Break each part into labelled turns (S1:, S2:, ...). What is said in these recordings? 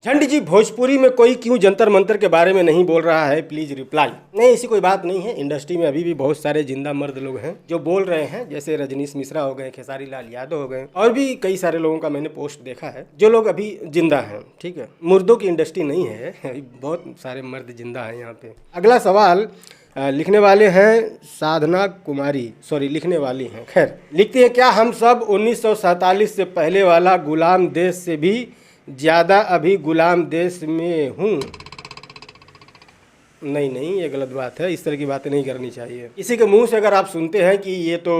S1: झंड जी, भोजपुरी में कोई क्यों जंतर मंतर के बारे में नहीं बोल रहा है, प्लीज रिप्लाई। नहीं, ऐसी कोई बात नहीं है। इंडस्ट्री में अभी भी बहुत सारे जिंदा मर्द लोग हैं जो बोल रहे हैं, जैसे रजनीश मिश्रा हो गए, खेसारी लाल यादव हो गए, और भी कई सारे लोगों का मैंने पोस्ट देखा है जो लोग अभी जिंदा हैं। ठीक है, मुर्दों की इंडस्ट्री नहीं है, बहुत सारे मर्द जिंदा हैं यहाँ पे। अगला सवाल लिखने वाले हैं साधना कुमारी, सॉरी लिखने वाली हैं, खैर लिखती है, क्या हम सब 1947 से पहले वाला गुलाम देश से भी ज़्यादा अभी गुलाम देश में हूँ? नहीं नहीं, ये गलत बात है, इस तरह की बातें नहीं करनी चाहिए। किसी के मुंह से अगर आप सुनते हैं कि ये तो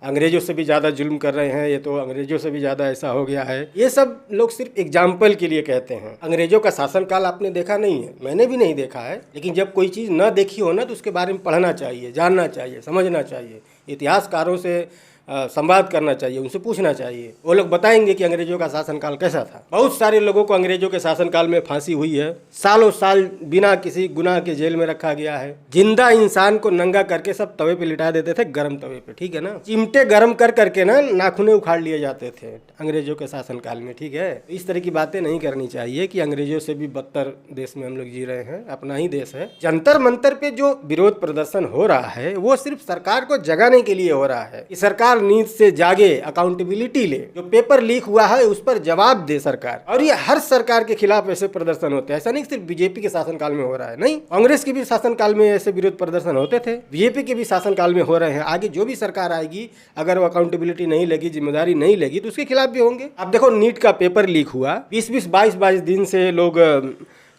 S1: अंग्रेज़ों से भी ज़्यादा जुल्म कर रहे हैं, ये तो अंग्रेज़ों से भी ज़्यादा ऐसा हो गया है, ये सब लोग सिर्फ एग्जाम्पल के लिए कहते हैं। अंग्रेज़ों का शासनकाल आपने देखा नहीं है, मैंने भी नहीं देखा है, लेकिन जब कोई चीज़ न देखी हो ना तो उसके बारे में पढ़ना चाहिए, जानना चाहिए, समझना चाहिए, इतिहासकारों से संवाद करना चाहिए, उनसे पूछना चाहिए। वो लोग बताएंगे कि अंग्रेजों का शासनकाल कैसा था। बहुत सारे लोगों को अंग्रेजों के शासनकाल में फांसी हुई है, सालों साल बिना किसी गुनाह के जेल में रखा गया है। जिंदा इंसान को नंगा करके सब तवे पे लिटा देते थे, गर्म तवे पे, ठीक है ना। चिमटे गर्म कर करके ना नाखूने उखाड़ लिए जाते थे अंग्रेजों के शासनकाल में, ठीक है। इस तरह की बातें नहीं करनी चाहिए कि अंग्रेजों से भी बदतर देश में हम लोग जी रहे हैं, अपना ही देश है। जंतर मंतर पे जो विरोध प्रदर्शन हो रहा है वो सिर्फ सरकार को जगाने के लिए हो रहा है कि सरकार नींद से जागे, अकाउंटेबिलिटी ले, जो पेपर लीक हुआ है उस पर जवाब दे सरकार। और ये हर सरकार के खिलाफ ऐसे प्रदर्शन होते हैं, ऐसा नहीं सिर्फ बीजेपी के शासनकाल में हो रहा है, नहीं, कांग्रेस के भी शासनकाल में ऐसे विरोध प्रदर्शन होते थे, बीजेपी के भी शासनकाल में हो रहे हैं। आगे जो भी सरकार आएगी, अगर वो अकाउंटेबिलिटी नहीं लगी, जिम्मेदारी नहीं लगी, तो उसके खिलाफ भी होंगे। अब देखो, नीट का पेपर लीक हुआ, 20-20, 22-22 दिन से लोग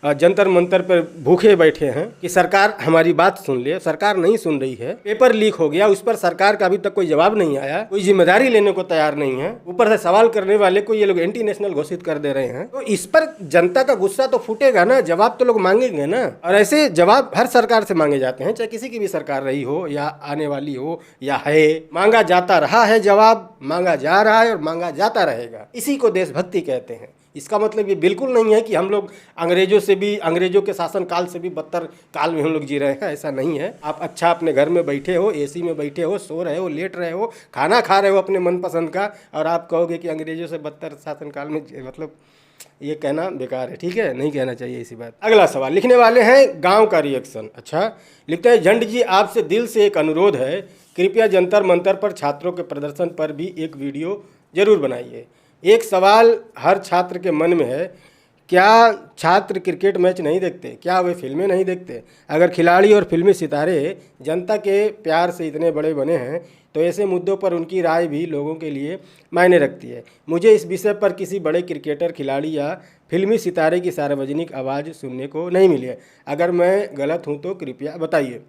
S1: जंतर मंतर पर भूखे बैठे हैं कि सरकार हमारी बात सुन ले। सरकार नहीं सुन रही है, पेपर लीक हो गया, उस पर सरकार का अभी तक कोई जवाब नहीं आया, कोई जिम्मेदारी लेने को तैयार नहीं है। ऊपर से सवाल करने वाले को ये लोग एंटी नेशनल घोषित कर दे रहे हैं, तो इस पर जनता का गुस्सा तो फूटेगा ना, जवाब तो लोग मांगेंगे ना। और ऐसे जवाब हर सरकार से मांगे जाते हैं, चाहे किसी की भी सरकार रही हो या आने वाली हो या है, मांगा जाता रहा है, जवाब मांगा जा रहा है और मांगा जाता रहेगा। इसी को देशभक्ति कहते हैं। इसका मतलब ये बिल्कुल नहीं है कि हम लोग अंग्रेजों से भी, अंग्रेजों के शासन काल से भी बदतर काल में हम लोग जी रहे हैं, ऐसा नहीं है। आप अच्छा अपने घर में बैठे हो, एसी में बैठे हो, सो रहे हो, लेट रहे हो, खाना खा रहे हो अपने मनपसंद का, और आप कहोगे कि अंग्रेजों से बदतर शासन काल में, मतलब ये कहना बेकार है, ठीक है, नहीं कहना चाहिए ऐसी बात। अगला सवाल लिखने वाले हैं गाँव का रिएक्शन। अच्छा, लिखते हैं, झंड जी आपसे दिल से एक अनुरोध है, कृपया जंतर मंतर पर छात्रों के प्रदर्शन पर भी एक वीडियो जरूर बनाइए। एक सवाल हर छात्र के मन में है, क्या छात्र क्रिकेट मैच नहीं देखते? क्या वे फिल्में नहीं देखते? अगर खिलाड़ी और फिल्मी सितारे जनता के प्यार से इतने बड़े बने हैं तो ऐसे मुद्दों पर उनकी राय भी लोगों के लिए मायने रखती है। मुझे इस विषय पर किसी बड़े क्रिकेटर, खिलाड़ी या फिल्मी सितारे की सार्वजनिक आवाज़ सुनने को नहीं मिली है। अगर मैं गलत हूँ तो कृपया बताइए।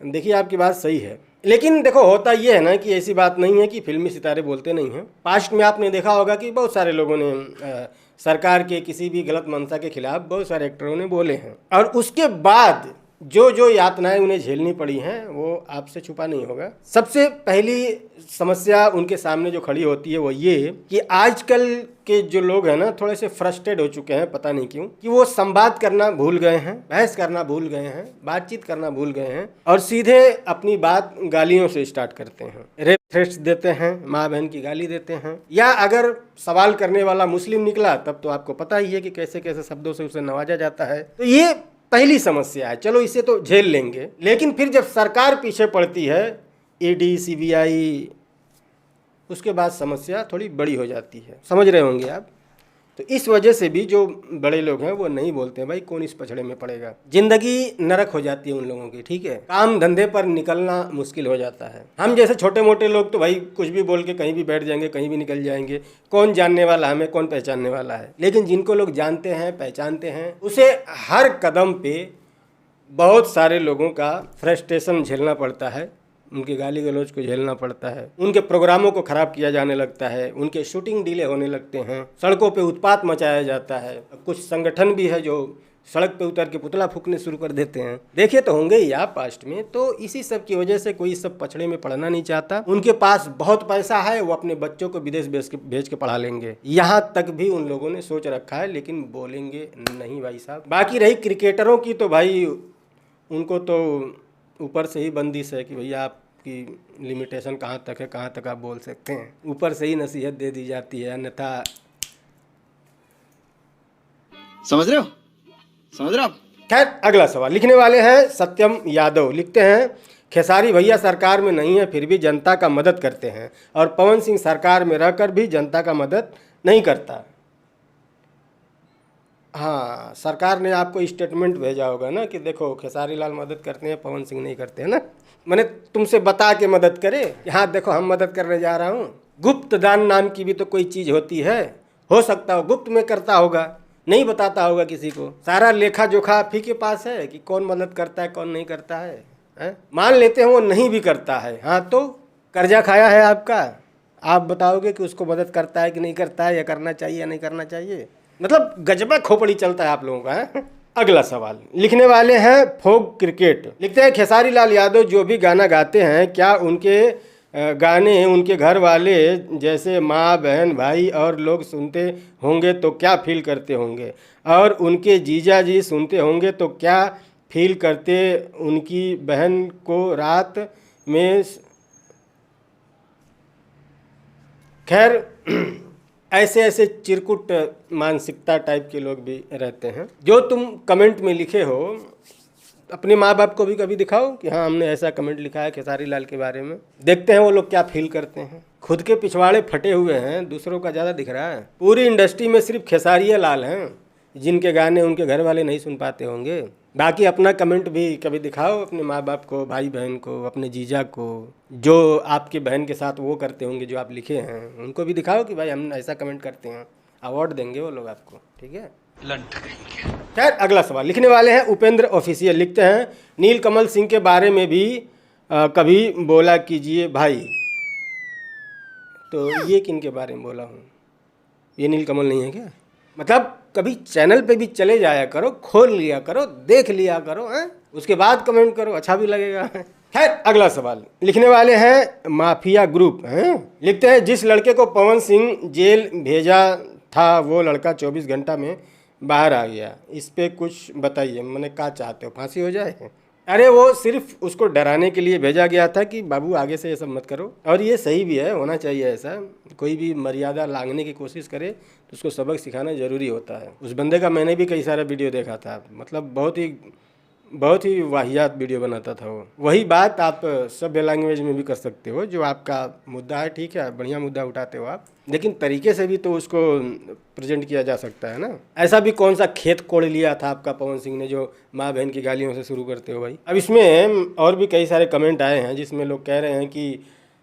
S1: देखिए, आपकी बात सही है, लेकिन देखो, होता ये है ना कि ऐसी बात नहीं है कि फिल्मी सितारे बोलते नहीं हैं। पास्ट में आपने देखा होगा कि बहुत सारे लोगों ने सरकार के किसी भी गलत मंशा के खिलाफ बहुत सारे एक्टरों ने बोले हैं, और उसके बाद जो जो यातनाएं उन्हें झेलनी पड़ी हैं वो आपसे छुपा नहीं होगा। सबसे पहली समस्या उनके सामने जो खड़ी होती है वो ये कि आजकल के जो लोग हैं ना, थोड़े से फ्रस्ट्रेट हो चुके हैं, पता नहीं क्यों, कि वो संवाद करना भूल गए हैं, बहस करना भूल गए हैं, बातचीत करना भूल गए हैं, और सीधे अपनी बात गालियों से स्टार्ट करते हैं, रेप थ्रेट्स देते हैं, माँ बहन की गाली देते हैं, या अगर सवाल करने वाला मुस्लिम निकला तब तो आपको पता ही है कि कैसे कैसे शब्दों से उसे नवाजा जाता है। तो ये पहली समस्या है, चलो इसे तो झेल लेंगे। लेकिन फिर जब सरकार पीछे पड़ती है, ईडी, सीबीआई, उसके बाद समस्या थोड़ी बड़ी हो जाती है, समझ रहे होंगे आप। तो इस वजह से भी जो बड़े लोग हैं वो नहीं बोलते हैं, भाई कौन इस पछड़े में पड़ेगा। जिंदगी नरक हो जाती है उन लोगों की, ठीक है, काम धंधे पर निकलना मुश्किल हो जाता है। हम जैसे छोटे मोटे लोग तो भाई कुछ भी बोल के कहीं भी बैठ जाएंगे, कहीं भी निकल जाएंगे, कौन जानने वाला है हमें, कौन पहचानने वाला है। लेकिन जिनको लोग जानते हैं, पहचानते हैं, उसे हर कदम पे बहुत सारे लोगों का फ्रस्ट्रेशन झेलना पड़ता है, उनके गाली गलौज को झेलना पड़ता है, उनके प्रोग्रामों को खराब किया जाने लगता है, उनके शूटिंग डिले होने लगते हैं, सड़कों पे उत्पात मचाया जाता है। कुछ संगठन भी है जो सड़क पे उतर के पुतला फूकने शुरू कर देते हैं, देखे तो होंगे ही आप पास्ट में। तो इसी सब की वजह से कोई सब पछड़े में पढ़ना नहीं चाहता। उनके पास बहुत पैसा है, वो अपने बच्चों को विदेश भेज के पढ़ा लेंगे, यहाँ तक भी उन लोगों ने सोच रखा है, लेकिन बोलेंगे नहीं भाई साहब। बाकी रही क्रिकेटरों की, तो भाई उनको तो ऊपर से ही बंदिश है कि भैया आपकी लिमिटेशन कहाँ तक है, कहाँ तक आप बोल सकते हैं, ऊपर से ही नसीहत दे दी जाती है, अन्यथा
S2: समझ रहे हो? समझ रहे हो आप?
S1: खैर, अगला सवाल लिखने वाले हैं सत्यम यादव। लिखते हैं, खेसारी भैया सरकार में नहीं है फिर भी जनता का मदद करते हैं और पवन सिंह सरकार में रहकर भी जनता का मदद नहीं करता। हाँ, सरकार ने आपको स्टेटमेंट भेजा होगा ना कि देखो खेसारी लाल मदद करते हैं, पवन सिंह नहीं करते हैं ना। मैंने तुमसे बता के मदद करे कि हाँ देखो हम मदद करने जा रहा हूँ। गुप्त दान नाम की भी तो कोई चीज़ होती है, हो सकता हो गुप्त में करता होगा, नहीं बताता होगा किसी को। सारा लेखा जोखा आप ही के पास है कि कौन मदद करता है कौन नहीं करता है? मान लेते हैं वो नहीं भी करता है, हाँ तो कर्जा खाया है आपका, आप बताओगे कि उसको मदद करता है कि नहीं करता है, या करना चाहिए या नहीं करना चाहिए। मतलब गजबा खोपड़ी चलता है आप लोगों का है? अगला सवाल लिखने वाले हैं फोक क्रिकेट। लिखते हैं, खेसारी लाल यादव जो भी गाना गाते हैं क्या उनके गाने उनके घर वाले जैसे माँ बहन भाई और लोग सुनते होंगे तो क्या फील करते होंगे, और उनके जीजा जी सुनते होंगे तो क्या फील करते उनकी बहन को रात में। खैर ऐसे ऐसे चिरकुट मानसिकता टाइप के लोग भी रहते हैं। जो तुम कमेंट में लिखे हो अपने माँ बाप को भी कभी दिखाओ कि हाँ हमने ऐसा कमेंट लिखा है खेसारी लाल के बारे में, देखते हैं वो लोग क्या फील करते हैं। खुद के पिछवाड़े फटे हुए हैं, दूसरों का ज़्यादा दिख रहा है। पूरी इंडस्ट्री में सिर्फ खेसारी लाल हैं जिनके गाने उनके घर वाले नहीं सुन पाते होंगे। बाकी अपना कमेंट भी कभी दिखाओ अपने माँ बाप को, भाई बहन को, अपने जीजा को, जो आपके बहन के साथ वो करते होंगे जो आप लिखे हैं उनको भी दिखाओ कि भाई हम ऐसा कमेंट करते हैं। अवार्ड देंगे वो लोग आपको, ठीक है? लंट करेंगे। खैर, अगला सवाल लिखने वाले हैं उपेंद्र ऑफिशियल। लिखते हैं, नीलकमल सिंह के बारे में भी कभी बोला कीजिए भाई। तो ये किन के बारे में बोला हूँ? ये नीलकमल नहीं है क्या? मतलब कभी चैनल पे भी चले जाया करो, खोल लिया करो, देख लिया करो, हैं? उसके बाद कमेंट करो, अच्छा भी लगेगा। खैर, अगला सवाल लिखने वाले हैं माफिया ग्रुप हैं। लिखते हैं, जिस लड़के को पवन सिंह जेल भेजा था वो लड़का 24 घंटा में बाहर आ गया, इस पे कुछ बताइए। मैंने क्या चाहते हो, फांसी हो जाए? अरे वो सिर्फ उसको डराने के लिए भेजा गया था कि बाबू आगे से ये सब मत करो, और ये सही भी है, होना चाहिए ऐसा। कोई भी मर्यादा लांघने की कोशिश करे तो उसको सबक सिखाना ज़रूरी होता है। उस बंदे का मैंने भी कई सारा वीडियो देखा था, मतलब बहुत ही वाहियात वीडियो बनाता था वो। वही बात आप सभ्य लैंग्वेज में भी कर सकते हो, जो आपका मुद्दा है, ठीक है, बढ़िया मुद्दा उठाते हो आप, लेकिन तरीके से भी तो उसको प्रेजेंट किया जा सकता है ना। ऐसा भी कौन सा खेत कोड़ लिया था आपका पवन सिंह ने जो माँ बहन की गालियों से शुरू करते हो भाई। अब इसमें और भी कई सारे कमेंट आए हैं जिसमें लोग कह रहे हैं कि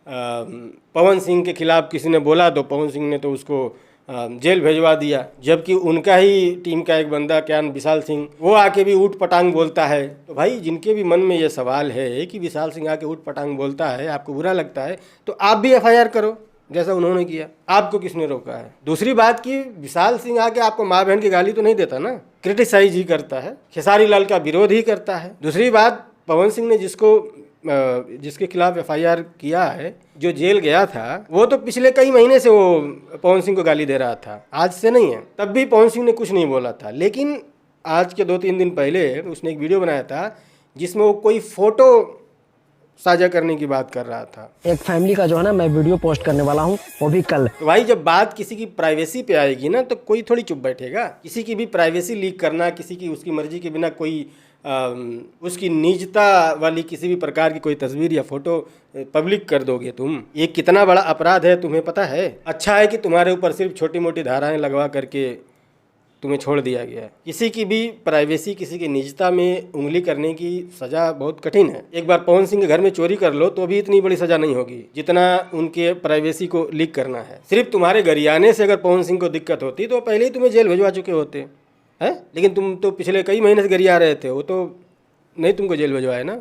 S1: पवन सिंह के खिलाफ किसी ने बोला तो पवन सिंह ने तो उसको जेल भेजवा दिया, जबकि उनका ही टीम का एक बंदा क्या विशाल सिंह, वो आके भी ऊट पटांग बोलता है। तो भाई जिनके भी मन में ये सवाल है कि विशाल सिंह आके ऊट पटांग बोलता है, आपको बुरा लगता है, तो आप भी एफआईआर करो जैसा उन्होंने किया। आपको किसने रोका है? दूसरी बात कि विशाल सिंह आके आपको माँ बहन की गाली तो नहीं देता ना, क्रिटिसाइज ही करता है, खेसारी लाल का विरोध ही करता है। दूसरी बात, पवन सिंह ने जिसके खिलाफ एफआईआर किया है, जो जेल गया था, वो तो पिछले कई महीने से वो पवन सिंह को गाली दे रहा था, आज से नहीं है। तब भी पवन सिंह ने कुछ नहीं बोला था, लेकिन आज के 2-3 दिन पहले उसने एक वीडियो बनाया था जिसमें वो कोई फोटो साझा करने की बात कर रहा था।
S3: एक फैमिली का जो है ना मैं वीडियो पोस्ट करने वाला हूँ, वो भी कल।
S1: तो भाई जब बात किसी की प्राइवेसी पे आएगी ना तो कोई थोड़ी चुप बैठेगा। किसी की भी प्राइवेसी लीक करना, किसी की उसकी मर्जी के बिना कोई उसकी निजता वाली किसी भी प्रकार की कोई तस्वीर या फोटो पब्लिक कर दोगे तुम, ये कितना बड़ा अपराध है तुम्हें पता है? अच्छा है कि तुम्हारे ऊपर सिर्फ छोटी मोटी धाराएं लगवा करके तुम्हें छोड़ दिया गया। किसी की भी प्राइवेसी, किसी की निजता में उंगली करने की सज़ा बहुत कठिन है। एक बार पवन सिंह के घर में चोरी कर लो तो भी इतनी बड़ी सज़ा नहीं होगी जितना उनके प्राइवेसी को लीक करना है। सिर्फ तुम्हारे गरियाने से अगर पवन सिंह को दिक्कत होती तो पहले ही तुम्हें जेल भिजवा चुके होते हैं, लेकिन तुम तो पिछले कई महीने से गरिया रहे थे, वो तो नहीं तुमको जेल भिजवाया ना,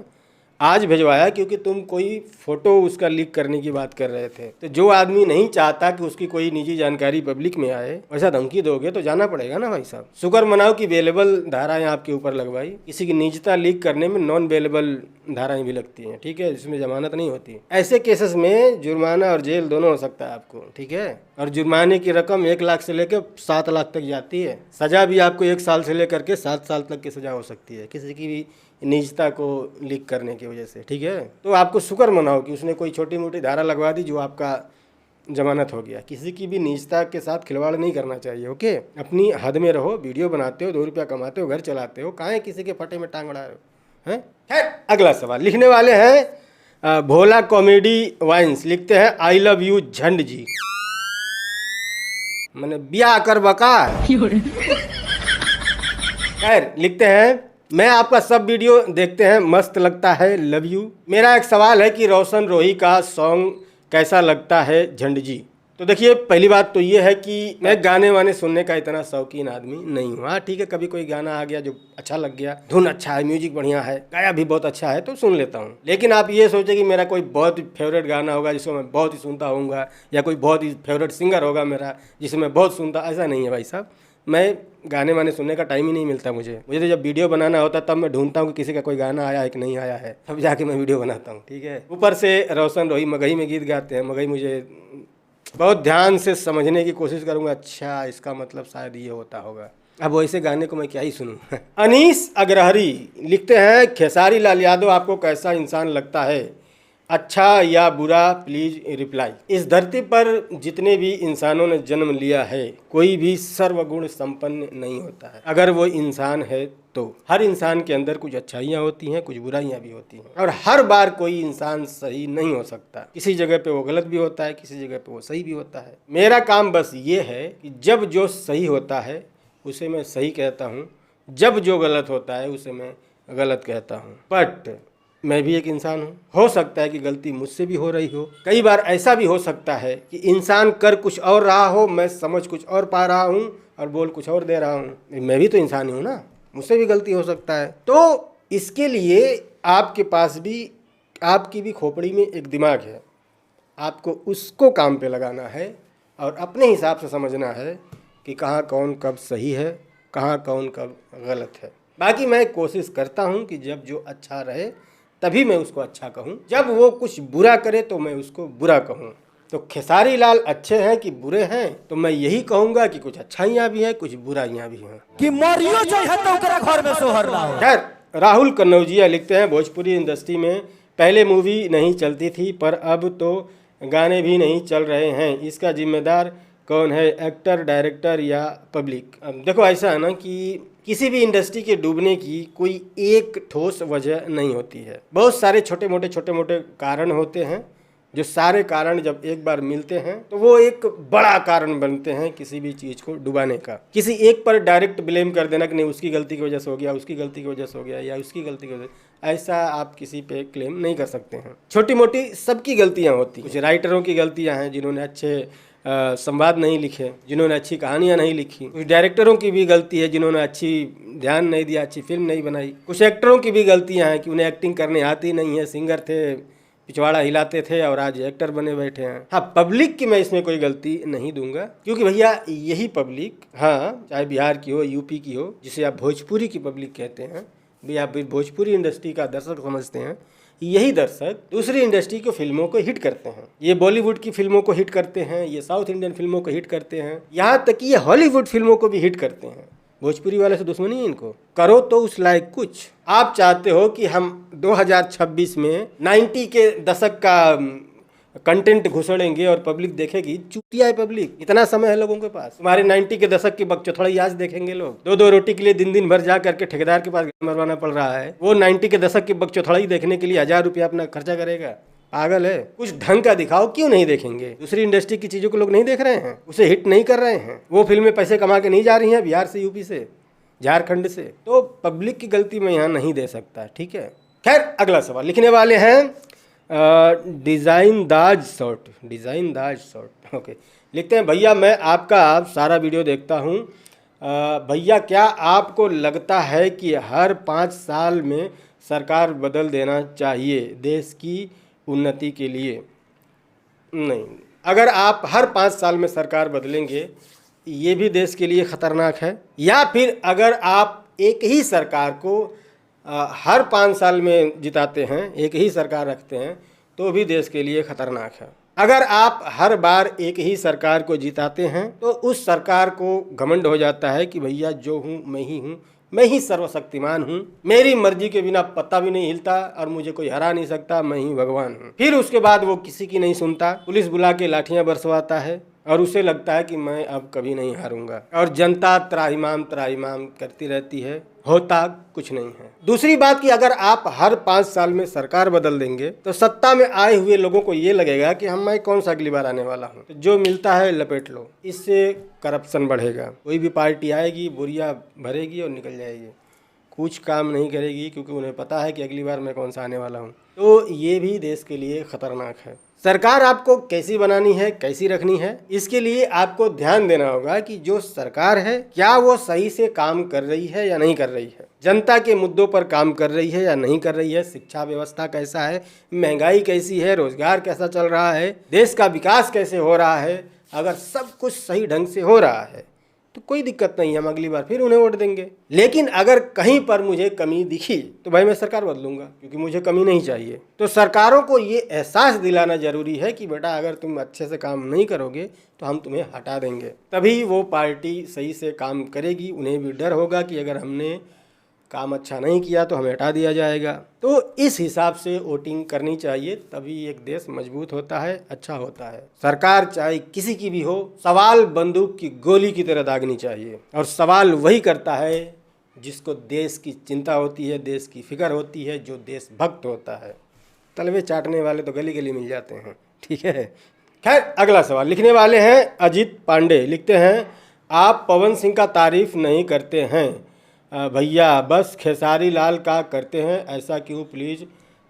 S1: आज भिजवाया क्योंकि तुम कोई फ़ोटो उसका लीक करने की बात कर रहे थे। तो जो आदमी नहीं चाहता कि उसकी कोई निजी जानकारी पब्लिक में आए, वैसा धमकी दोगे तो जाना पड़ेगा ना भाई साहब। शुक्र मनाओ कि बेलेबल धाराएं आपके ऊपर लगवाई। किसी की निजता लीक करने में नॉन बेलेबल धाराएं भी लगती हैं, ठीक है, जिसमें जमानत नहीं होती। ऐसे केसेस में जुर्माना और जेल दोनों हो सकता है आपको, ठीक है। और जुर्माने की रकम 1 लाख से लेकर 7 लाख तक जाती है। सज़ा भी आपको 1 साल से लेकर के 7 साल तक की सज़ा हो सकती है किसी की भी निजता को लीक करने की वजह से, ठीक है। तो आपको शुक्र मनाओ कि उसने कोई छोटी मोटी धारा लगवा दी जो आपका जमानत हो गया। किसी की भी निजता के साथ खिलवाड़ नहीं करना चाहिए। ओके, अपनी हद में रहो। वीडियो बनाते हो, 2 रुपया कमाते हो, घर चलाते हो, काहे किसी के फटे में टांग अड़ा रहे हो हैं? खैर, अगला सवाल लिखने वाले हैं भोला कॉमेडी वाइन्स। लिखते हैं आई लव यू झंड जी। मैंने ब्याह कर बका। खैर, लिखते हैं मैं आपका सब वीडियो देखते हैं, मस्त लगता है, लव यू। मेरा एक सवाल है कि रोशन रोही का सॉन्ग कैसा लगता है झंड जी। तो देखिए, पहली बात तो ये है कि मैं गाने वाने सुनने का इतना शौकीन आदमी नहीं हूँ। हाँ ठीक है, कभी कोई गाना आ गया जो अच्छा लग गया, धुन अच्छा है, म्यूजिक बढ़िया है, गाया भी बहुत अच्छा है तो सुन लेता हूँ। लेकिन आप ये सोचे कि मेरा कोई बहुत फेवरेट गाना होगा जिसको मैं बहुत ही सुनता हूँगा, या कोई बहुत ही फेवरेट सिंगर होगा मेरा जिसे मैं बहुत सुनता, ऐसा नहीं है भाई साहब। मैं गाने वाने सुनने का टाइम ही नहीं मिलता मुझे तो जब वीडियो बनाना होता है तब मैं ढूंढता हूँ कि किसी का कोई गाना आया है कि नहीं आया है, तब जाके मैं वीडियो बनाता हूँ। ठीक है, ऊपर से रोशन रोही मगही में गीत गाते हैं। मगही मुझे बहुत ध्यान से समझने की कोशिश करूँगा, अच्छा इसका मतलब शायद ये होता होगा। अब वैसे गाने को मैं क्या ही सुनूँ। अनीस अग्रहरी लिखते हैं खेसारी लाल यादव आपको कैसा इंसान लगता है, अच्छा या बुरा, प्लीज रिप्लाई। इस धरती पर जितने भी इंसानों ने जन्म लिया है कोई भी सर्वगुण संपन्न नहीं होता है। अगर वो इंसान है तो हर इंसान के अंदर कुछ अच्छाइयाँ होती हैं, कुछ बुराइयाँ भी होती हैं, और हर बार कोई इंसान सही नहीं हो सकता। किसी जगह पे वो गलत भी होता है, किसी जगह पे वो सही भी होता है। मेरा काम बस ये है कि जब जो सही होता है उसे मैं सही कहता हूँ, जब जो गलत होता है उसे मैं गलत कहता हूँ। बट मैं भी एक इंसान हूँ, हो सकता है कि गलती मुझसे भी हो रही हो। कई बार ऐसा भी हो सकता है कि इंसान कर कुछ और रहा हो, मैं समझ कुछ और पा रहा हूँ और बोल कुछ और दे रहा हूँ। मैं भी तो इंसान ही हूँ ना, मुझसे भी गलती हो सकता है। तो इसके लिए आपके पास भी, आपकी भी खोपड़ी में एक दिमाग है, आपको उसको काम पे लगाना है और अपने हिसाब से समझना है कि कहाँ कौन कब सही है, कहाँ कौन कब गलत है। बाकी मैं कोशिश करता हूँ कि जब जो अच्छा रहे तभी मैं उसको अच्छा कहूँ, जब वो कुछ बुरा करे तो मैं उसको बुरा कहूँ। तो खेसारी लाल अच्छे हैं कि बुरे हैं, तो मैं यही कहूँगा कि कुछ अच्छाइयाँ भी हैं, कुछ बुराइयाँ भी हैं।
S3: कि मरियो चाहिए तो ओकरा घर में सोहर ना हो।
S1: खैर, राहुल कन्नौजिया लिखते हैं भोजपुरी इंडस्ट्री में पहले मूवी नहीं चलती थी पर अब तो गाने भी नहीं चल रहे हैं, इसका जिम्मेदार कौन है, एक्टर, डायरेक्टर या पब्लिक? अब देखो, ऐसा है ना कि किसी भी इंडस्ट्री के डूबने की कोई एक ठोस वजह नहीं होती है। बहुत सारे छोटे मोटे कारण होते हैं, जो सारे कारण जब एक बार मिलते हैं तो वो एक बड़ा कारण बनते हैं किसी भी चीज़ को डुबाने का। किसी एक पर डायरेक्ट ब्लेम कर देना कि नहीं उसकी गलती की वजह से हो गया, उसकी गलती की वजह से हो गया, या उसकी गलती की वजह, ऐसा आप किसी पे क्लेम नहीं कर सकते हैं। छोटी मोटी सबकी गलतियाँ होती हैं। कुछ राइटरों की गलतियाँ हैं जिन्होंने अच्छे संवाद नहीं लिखे, जिन्होंने अच्छी कहानियाँ नहीं लिखी। कुछ डायरेक्टरों की भी गलती है जिन्होंने अच्छी ध्यान नहीं दिया, अच्छी फिल्म नहीं बनाई। कुछ एक्टरों की भी गलतियाँ हैं कि उन्हें एक्टिंग करने आती नहीं है, सिंगर थे, पिछवाड़ा हिलाते थे और आज एक्टर बने बैठे हैं। हाँ, पब्लिक की मैं इसमें कोई गलती नहीं दूंगा, क्योंकि भैया यही पब्लिक, हाँ चाहे बिहार की हो, यूपी की हो, जिसे आप भोजपुरी की पब्लिक कहते हैं, भी आप भोजपुरी इंडस्ट्री का दर्शक समझते हैं, यही दर्शक दूसरी इंडस्ट्री की फिल्मों को हिट करते हैं। ये बॉलीवुड की फिल्मों को हिट करते हैं, ये साउथ इंडियन फिल्मों को हिट करते हैं, यहाँ तक कि ये हॉलीवुड फिल्मों को भी हिट करते हैं। भोजपुरी वाले से दुश्मनी है इनको, करो तो उस लायक कुछ। आप चाहते हो कि हम 2026 में 90 के दशक का कंटेंट घुसड़ेंगे और पब्लिक देखेगी? चूतिया है पब्लिक, इतना समय है लोगों के पास। तुम्हारे 90 के दशक की बकचोथड़ाई आज देखेंगे लोग। 2-2 रोटी के लिए दिन भर जा करके ठेकेदार के पास मरवाना पड़ रहा है। वो 90 के दशक की बकचोथड़ाई देखने के लिए 1000 रुपया अपना खर्चा करेगा? पागल है। कुछ ढंग का दिखाओ, क्यों नहीं देखेंगे? दूसरी इंडस्ट्री की चीज़ों को लोग नहीं देख रहे हैं, उसे हिट नहीं कर रहे हैं। वो फिल्में पैसे कमा के नहीं जा रही हैं बिहार से, यूपी से, झारखंड से। तो पब्लिक की गलती मैं यहाँ नहीं दे सकता, ठीक है। खैर, अगला सवाल लिखने वाले हैं डिज़ाइन दाज शॉर्ट, ओके। लिखते हैं भैया मैं आपका सारा वीडियो देखता हूँ। भैया क्या आपको लगता है कि हर 5 साल में सरकार बदल देना चाहिए देश की उन्नति के लिए? नहीं, अगर आप हर 5 साल में सरकार बदलेंगे ये भी देश के लिए ख़तरनाक है, या फिर अगर आप एक ही सरकार को हर 5 साल में जिताते हैं, एक ही सरकार रखते हैं, तो भी देश के लिए ख़तरनाक है। अगर आप हर बार एक ही सरकार को जिताते हैं तो उस सरकार को घमंड हो जाता है कि भैया जो हूँ, मैं ही सर्वशक्तिमान हूँ, मेरी मर्जी के बिना पत्ता भी नहीं हिलता और मुझे कोई हरा नहीं सकता, मैं ही भगवान हूँ। फिर उसके बाद वो किसी की नहीं सुनता, पुलिस बुला के लाठियां बरसवाता है और उसे लगता है कि मैं अब कभी नहीं हारूंगा, और जनता त्राहिमाम करती रहती है, होता कुछ नहीं है। दूसरी बात कि अगर आप हर 5 साल में सरकार बदल देंगे तो सत्ता में आए हुए लोगों को ये लगेगा कि मैं कौन सा अगली बार आने वाला हूँ, तो जो मिलता है लपेट लो। इससे करप्शन बढ़ेगा, कोई भी पार्टी आएगी, बोरिया भरेगी और निकल जाएगी, कुछ काम नहीं करेगी, क्योंकि उन्हें पता है कि अगली बार मैं कौन सा आने वाला हूँ। तो ये भी देश के लिए खतरनाक है। सरकार आपको कैसी बनानी है, कैसी रखनी है, इसके लिए आपको ध्यान देना होगा कि जो सरकार है क्या वो सही से काम कर रही है या नहीं कर रही है, जनता के मुद्दों पर काम कर रही है या नहीं कर रही है, शिक्षा व्यवस्था कैसा है, महंगाई कैसी है, रोजगार कैसा चल रहा है, देश का विकास कैसे हो रहा है। अगर सब कुछ सही ढंग से हो रहा है तो कोई दिक्कत नहीं है, हम अगली बार फिर उन्हें वोट देंगे। लेकिन अगर कहीं पर मुझे कमी दिखी तो भाई मैं सरकार बदलूंगा, क्योंकि मुझे कमी नहीं चाहिए। तो सरकारों को ये एहसास दिलाना जरूरी है कि बेटा अगर तुम अच्छे से काम नहीं करोगे तो हम तुम्हें हटा देंगे, तभी वो पार्टी सही से काम करेगी। उन्हें भी डर होगा कि अगर हमने काम अच्छा नहीं किया तो हमें हटा दिया जाएगा। तो इस हिसाब से वोटिंग करनी चाहिए, तभी एक देश मजबूत होता है, अच्छा होता है। सरकार चाहे किसी की भी हो, सवाल बंदूक की गोली की तरह दागनी चाहिए, और सवाल वही करता है जिसको देश की चिंता होती है, देश की फिक्र होती है, जो देशभक्त होता है। तलवे चाटने वाले तो गली गली मिल जाते हैं, ठीक है। खैर, अगला सवाल लिखने वाले हैं अजीत पांडे। लिखते हैं, आप पवन सिंह का तारीफ नहीं करते हैं भैया, बस खेसारी लाल का करते हैं, ऐसा क्यों, प्लीज़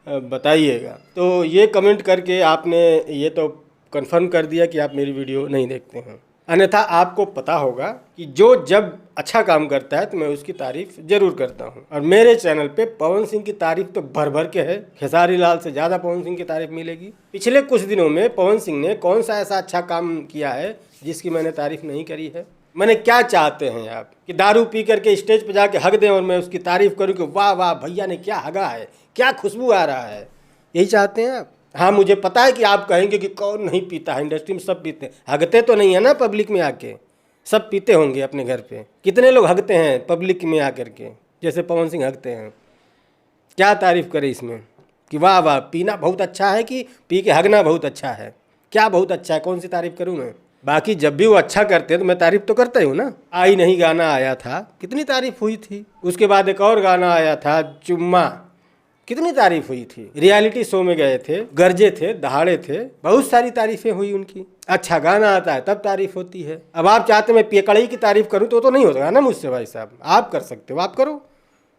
S1: बताइएगा। तो ये कमेंट करके आपने ये तो कंफर्म कर दिया कि आप मेरी वीडियो नहीं देखते हैं। अन्यथा आपको पता होगा कि जो जब अच्छा काम करता है तो मैं उसकी तारीफ जरूर करता हूं, और मेरे चैनल पे पवन सिंह की तारीफ तो भर भर के है, खेसारी लाल से ज़्यादा पवन सिंह की तारीफ मिलेगी। पिछले कुछ दिनों में पवन सिंह ने कौन सा ऐसा अच्छा काम किया है जिसकी मैंने तारीफ नहीं करी है। मैंने क्या चाहते हैं आप कि दारू पी करके स्टेज पे जाके हग दें और मैं उसकी तारीफ करूं कि वाह वाह भैया ने क्या हगा है, क्या खुशबू आ रहा है, यही चाहते हैं आप। हाँ, मुझे पता है कि आप कहेंगे कि कौन नहीं पीता है, इंडस्ट्री में सब पीते हैं, हगते तो नहीं है ना पब्लिक में आके, सब पीते होंगे अपने घर पे। कितने लोग हगते हैं पब्लिक में आकर के, जैसे पवन सिंह हगते हैं। क्या तारीफ करें इसमें कि वाह वाह पीना बहुत अच्छा है कि पी के हगना बहुत अच्छा है, क्या बहुत अच्छा है, कौन सी तारीफ करूँ मैं। बाकी जब भी वो अच्छा करते हैं तो मैं तारीफ तो करता ही हूँ ना। आई नहीं गाना आया था, कितनी तारीफ हुई थी। उसके बाद एक और गाना आया था चुम्मा, कितनी तारीफ हुई थी। रियलिटी शो में गए थे, गरजे थे, दहाड़े थे, बहुत सारी तारीफें हुई उनकी। अच्छा गाना आता है तब तारीफ होती है। अब आप चाहते मैं पियकड़ई की तारीफ करूँ तो नहीं होगा ना मुझसे भाई साहब। आप कर सकते हो, आप करो,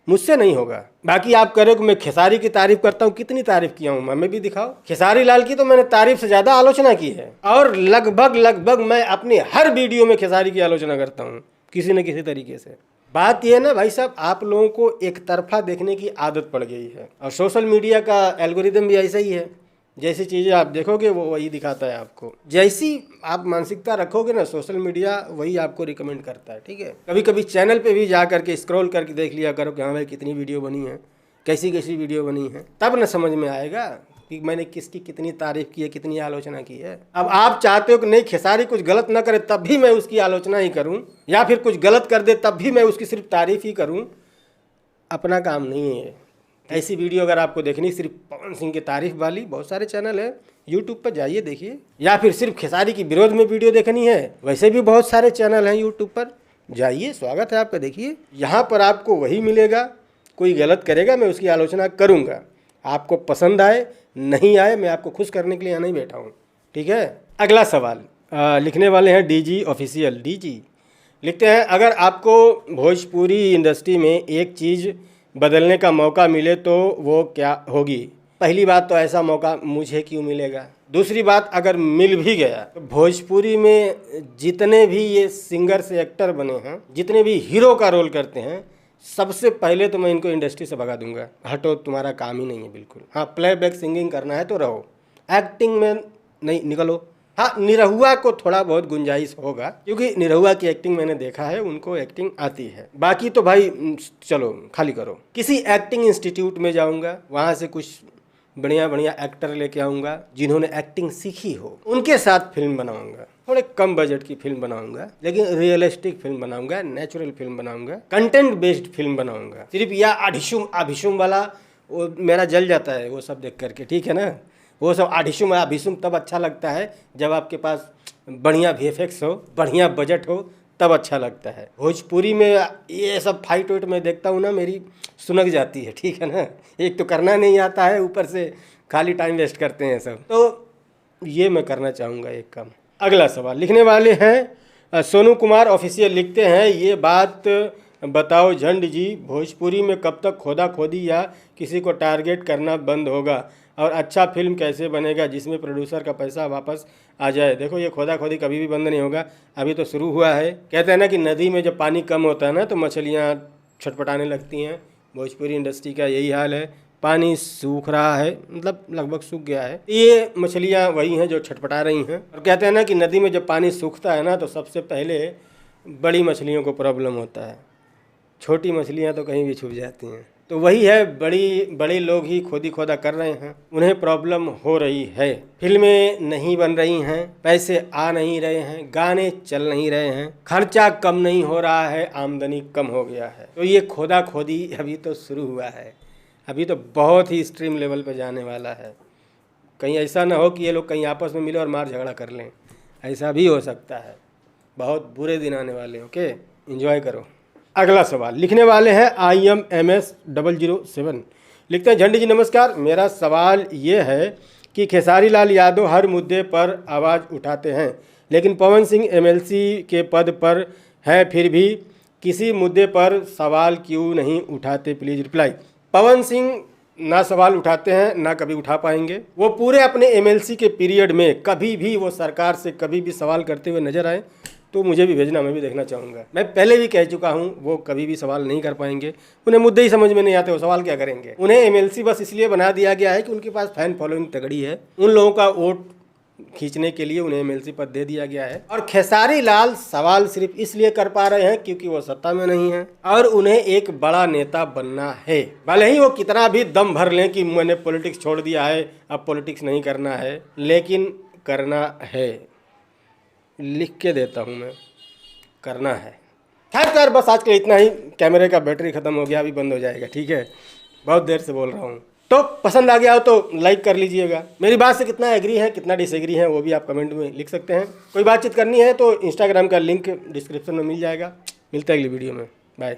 S1: मुझसे नहीं होगा। बाकी आप कह रहे हो कि मैं खेसारी की तारीफ करता हूँ, कितनी तारीफ किया हूँ मैं भी दिखाओ। खेसारी लाल की तो मैंने तारीफ से ज़्यादा आलोचना की है, और लगभग मैं अपनी हर वीडियो में खेसारी की आलोचना करता हूँ किसी न किसी तरीके से। बात यह ना भाई साहब, आप लोगों को एक तरफा देखने की आदत पड़ गई है, और सोशल मीडिया का एल्गोरिदम भी ऐसा ही है। जैसी चीज़ें आप देखोगे वो वही दिखाता है आपको। जैसी आप मानसिकता रखोगे ना, सोशल मीडिया वही आपको रिकमेंड करता है, ठीक है। कभी कभी चैनल पे भी जा करके स्क्रॉल करके देख लिया करो कि हाँ भाई कितनी वीडियो बनी है, कैसी कैसी वीडियो बनी है, तब न समझ में आएगा कि मैंने किसकी कितनी तारीफ की है, कितनी आलोचना की है। अब आप चाहते हो कि नहीं खेसारी कुछ गलत ना करे तब भी मैं उसकी आलोचना ही करूँ, या फिर कुछ गलत कर दे तब भी मैं उसकी सिर्फ तारीफ ही करूँ। अपना काम नहीं है। ऐसी वीडियो अगर आपको देखनी सिर्फ पवन सिंह की तारीफ वाली, बहुत सारे चैनल है यूट्यूब पर, जाइए देखिए। या फिर सिर्फ खेसारी की विरोध में वीडियो देखनी है, वैसे भी बहुत सारे चैनल हैं यूट्यूब पर, जाइए, स्वागत है आपका, देखिए। यहाँ पर आपको वही मिलेगा। कोई गलत करेगा मैं उसकी आलोचना करूँगा, आपको पसंद आए नहीं आए, मैं आपको खुश करने के लिए यहाँ नहीं बैठा हूँ, ठीक है। अगला सवाल लिखने वाले हैं डीजी ऑफिशियल। डीजी लिखते हैं, अगर आपको भोजपुरी इंडस्ट्री में एक चीज़ बदलने का मौका मिले तो वो क्या होगी। पहली बात तो ऐसा मौका मुझे क्यों मिलेगा। दूसरी बात, अगर मिल भी गया तो भोजपुरी में जितने भी ये सिंगर से एक्टर बने हैं, जितने भी हीरो का रोल करते हैं, सबसे पहले तो मैं इनको इंडस्ट्री से भगा दूंगा। हटो, तुम्हारा काम ही नहीं है बिल्कुल। हाँ, प्लेबैक सिंगिंग करना है तो रहो, एक्टिंग में नहीं, निकलो। हाँ, निरहुआ को थोड़ा बहुत गुंजाइश होगा, क्योंकि निरहुआ की एक्टिंग मैंने देखा है, उनको एक्टिंग आती है। बाकी तो भाई चलो खाली करो। किसी एक्टिंग इंस्टीट्यूट में जाऊंगा, वहाँ से कुछ बढ़िया बढ़िया एक्टर लेके आऊँगा जिन्होंने एक्टिंग सीखी हो, उनके साथ फिल्म बनाऊँगा। थोड़े कम बजट की फिल्म बनाऊंगा, लेकिन रियलिस्टिक फिल्म बनाऊंगा, नेचुरल फिल्म बनाऊंगा, कंटेंट बेस्ड फिल्म बनाऊंगा। सिर्फ या आधिशुम आभिशुम वाला वो मेरा जल जाता है वो सब देख करके, ठीक है ना। वो सब आधिशुम आभिशुम तब अच्छा लगता है जब आपके पास बढ़िया VFX हो, बढ़िया बजट हो, तब अच्छा लगता है। भोजपुरी में ये सब फाइट वाइट में देखता हूँ ना, मेरी सुनक जाती है, ठीक है ना। एक तो करना नहीं आता है, ऊपर से खाली टाइम वेस्ट करते हैं सब। तो ये मैं करना चाहूँगा एक काम। अगला सवाल लिखने वाले हैं सोनू कुमार ऑफिशियल, लिखते हैं ये बात बताओ झंड जी, भोजपुरी में कब तक खोदा खोदी या किसी को टारगेट करना बंद होगा और अच्छा फिल्म कैसे बनेगा जिसमें प्रोड्यूसर का पैसा वापस आ जाए। देखो ये खोदा खोदी कभी भी बंद नहीं होगा, अभी तो शुरू हुआ है। कहते हैं ना कि नदी में जब पानी कम होता है ना तो मछलियाँ छटपटाने लगती हैं। भोजपुरी इंडस्ट्री का यही हाल है, पानी सूख रहा है, मतलब लगभग सूख गया है। ये मछलियाँ वही हैं जो छटपटा रही हैं। और कहते हैं ना कि नदी में जब पानी सूखता है ना तो सबसे पहले बड़ी मछलियों को प्रॉब्लम होता है, छोटी मछलियाँ तो कहीं भी छुप जाती हैं। तो वही है, बड़े लोग ही खोदी खोदा कर रहे हैं, उन्हें प्रॉब्लम हो रही है। फिल्में नहीं बन रही हैं, पैसे आ नहीं रहे हैं, गाने चल नहीं रहे हैं, खर्चा कम नहीं हो रहा है, आमदनी कम हो गया है। तो ये खोदा खोदी अभी तो शुरू हुआ है, अभी तो बहुत ही एक्सट्रीम लेवल पे जाने वाला है। कहीं ऐसा ना हो कि ये लोग कहीं आपस में मिले और मार झगड़ा कर लें, ऐसा भी हो सकता है। बहुत बुरे दिन आने वाले। ओके, एंजॉय करो। अगला सवाल लिखने वाले हैं IMMS007, लिखते हैं झंडी जी नमस्कार, मेरा सवाल ये है कि खेसारी लाल यादव हर मुद्दे पर आवाज़ उठाते हैं, लेकिन पवन सिंह MLC के पद पर हैं, फिर भी किसी मुद्दे पर सवाल क्यों नहीं उठाते, प्लीज़ रिप्लाई। पवन सिंह ना सवाल उठाते हैं ना कभी उठा पाएंगे। वो पूरे अपने MLC के पीरियड में कभी भी वो सरकार से कभी भी सवाल करते हुए नजर आए तो मुझे भी भेजना, मैं भी देखना चाहूँगा। मैं पहले भी कह चुका हूँ, वो कभी भी सवाल नहीं कर पाएंगे, उन्हें मुद्दे ही समझ में नहीं आते, वो सवाल क्या करेंगे। उन्हें MLC बस इसलिए बना दिया गया है कि उनके पास फैन फॉलोइंग तगड़ी है, उन लोगों का वोट खींचने के लिए उन्हें MLC पद दे दिया गया है। और खेसारी लाल सवाल सिर्फ इसलिए कर पा रहे हैं क्योंकि वो सत्ता में नहीं है और उन्हें एक बड़ा नेता बनना है। भले ही वो कितना भी दम भर लें कि मैंने पॉलिटिक्स छोड़ दिया है, अब पॉलिटिक्स नहीं करना है, लेकिन करना है। लिख के देता हूँ मैं, करना है। खैर बस आज के इतना ही। कैमरे का बैटरी ख़त्म हो गया, अभी बंद हो जाएगा, ठीक है। बहुत देर से बोल रहा हूँ। तो पसंद आ गया हो तो लाइक कर लीजिएगा। मेरी बात से कितना एग्री है कितना डिसएग्री है वो भी आप कमेंट में लिख सकते हैं। कोई बातचीत करनी है तो इंस्टाग्राम का लिंक डिस्क्रिप्शन में मिल जाएगा। मिलते हैं अगली वीडियो में, बाय।